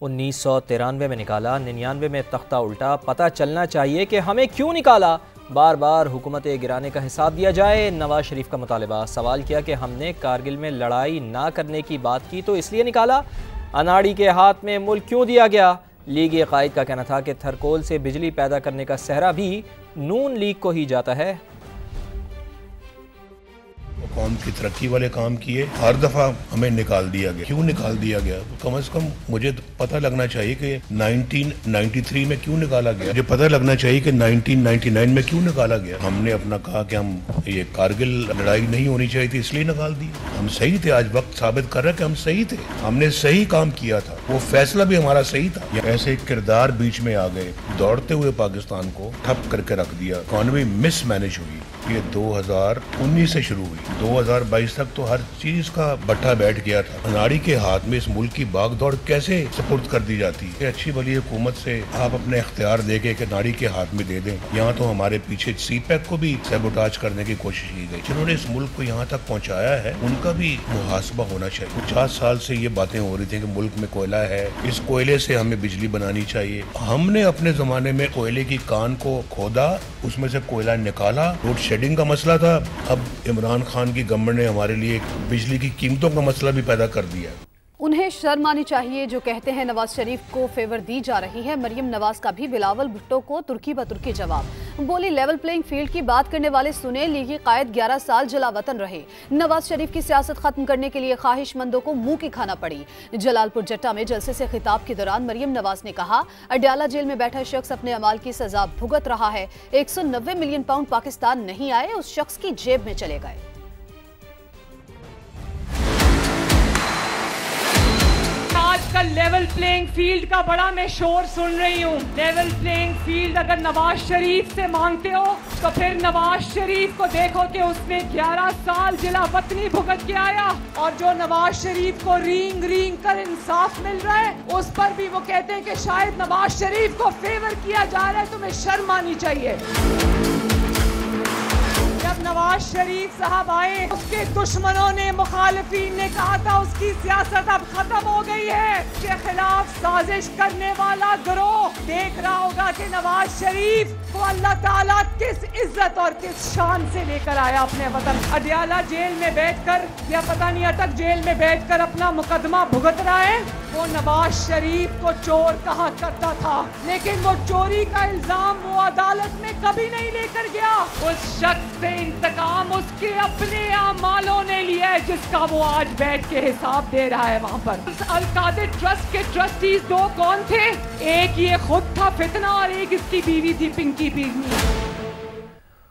1993 میں نکالا، 99 میں تختہ الٹا، پتہ چلنا چاہیے کہ ہمیں کیوں نکالا، بار بار حکومت گرانے کا حساب دیا جائے۔ نواز شریف کا مطالبہ، سوال کیا کہ ہم نے کارگل میں لڑائی نہ کرنے کی بات کی تو اس لیے نکالا، اناڑی کے ہاتھ میں ملک کیوں دیا گیا؟ لیگی قائد کا کہنا تھا کہ تھرکول سے بجلی پیدا کرنے کا سہرا بھی نون لیگ کو ہی جاتا ہے۔ قوم کی ترقی والے کام کیے، ہر دفعہ ہمیں نکال دیا گیا۔ کیوں نکال دیا گیا؟ کم از کم مجھے پتہ لگنا چاہیے کہ 1993 میں کیوں نکالا گیا، مجھے پتہ لگنا چاہیے کہ 1999 میں کیوں نکالا گیا۔ ہم نے اپنا کہا کہ ہم یہ کارگل لڑائی نہیں ہونی چاہیے تھی، اس لیے نکال دی۔ ہم صحیح تھے، آج وقت ثابت کر رہا ہے کہ ہم صحیح تھے، ہم نے صحیح کام کیا تھا، وہ فیصلہ بھی ہمارا صحیح تھا۔ ایسے کردار بیچ میں آ گئے، دوڑتے ہوئے پاکستان کو ٹھپ کر کے رکھ دیا، اکانومی مس مینج ہوئی۔ یہ 2019 سے شروع ہوئی، 2022 تک تو ہر چیز کا بٹھا بیٹھ گیا تھا۔ اناڑی کے ہاتھ میں اس ملک کی باغ دوڑ کیسے سپرد کر دی جاتی ہے؟ اچھی بھلی حکومت سے آپ اپنے اختیار دے کے کہ اناڑی کے ہاتھ میں دے دیں۔ یہاں تو ہمارے پیچھے سی پیک کو بھی سیبوٹاج کرنے کی کوشش کی گئی۔ جنہوں نے اس ملک کو یہاں تک پہنچایا ہے ان کا بھی محاسبہ ہونا چاہیے۔ 50 سال سے یہ باتیں ہو رہی تھیں کہ ملک میں کوئلہ ہے، اس کوئلے سے ہمیں بجلی بنانی چاہیے۔ ہم نے اپنے زمانے میں کوئلے کی کان کو کھودا، اس میں سے کوئلہ نکالا، روڈ شیڈنگ کا مسئلہ تھا، اب عمران خان کی گورنمنٹ نے ہمارے لیے بجلی کی قیمتوں کا مسئلہ بھی پیدا کر دیا۔ انہیں شرم آنی چاہیے جو کہتے ہیں نواز شریف کو فیور دی جا رہی ہے۔ مریم نواز کا بھی بلاول بھٹو کو ترکی بترکی جواب، بولی لیول پلینگ فیلڈ کی بات کرنے والے سنے، لیگی قائد 11 سال جلا وطن رہے، نواز شریف کی سیاست ختم کرنے کے لیے خواہش مندوں کو منہ کی کھانا پڑی۔ جلال پور جٹا میں جلسے سے خطاب کے دوران مریم نواز نے کہا، اڈیالہ جیل میں بیٹھا شخص اپنے اعمال کی سزا بھگت رہا ہے، 190 ملین پاؤنڈ پاکستان نہیں آئے، اس شخص کی جیب میں چلے گئے۔ آج کل لیول پلینگ فیلڈ کا بڑا میں شور سن رہی ہوں۔ لیول پلینگ فیلڈ اگر نواز شریف سے مانگتے ہو تو پھر نواز شریف کو دیکھو کہ اس نے 11 سال جلا وطنی بھگت کے آیا، اور جو نواز شریف کو رینگ رینگ کر انصاف مل رہا ہے اس پر بھی وہ کہتے ہیں کہ شاید نواز شریف کو فیور کیا جا رہا ہے۔ تمہیں شرم آنی چاہیے۔ جب نواز شریف صاحب آئے، اس کے دشمنوں نے، مخالفین نے کہا تھا اس کی سیاست اب ختم ہو گئی ہے، اس کے خلاف سازش کرنے والا گروہ دیکھ رہا ہوگا کہ نواز شریف کو اللہ تعالیٰ کس عزت اور کس شان سے لے کر آیا اپنے وطن۔ اڈیالہ جیل میں بیٹھ کر یا پتہ نہیں اتک جیل میں بیٹھ کر اپنا مقدمہ بھگت رہا ہے۔ وہ نواز شریف کو چور کہا کرتا تھا، لیکن وہ چوری کا الزام وہ عدالت میں کبھی نہیں لے کر گیا۔ اس شخص سے انتقام اس کے اپنے اعمالوں نے لیا ہے، جس کا وہ آج بیٹھ کے حساب دے رہا ہے وہاں پر۔ القادر ٹرسٹ کے ٹرسٹیز دو کون تھے؟ ایک یہ خود تھا فتنہ اور ایک اس کی بیوی تھی پنکی بیوی۔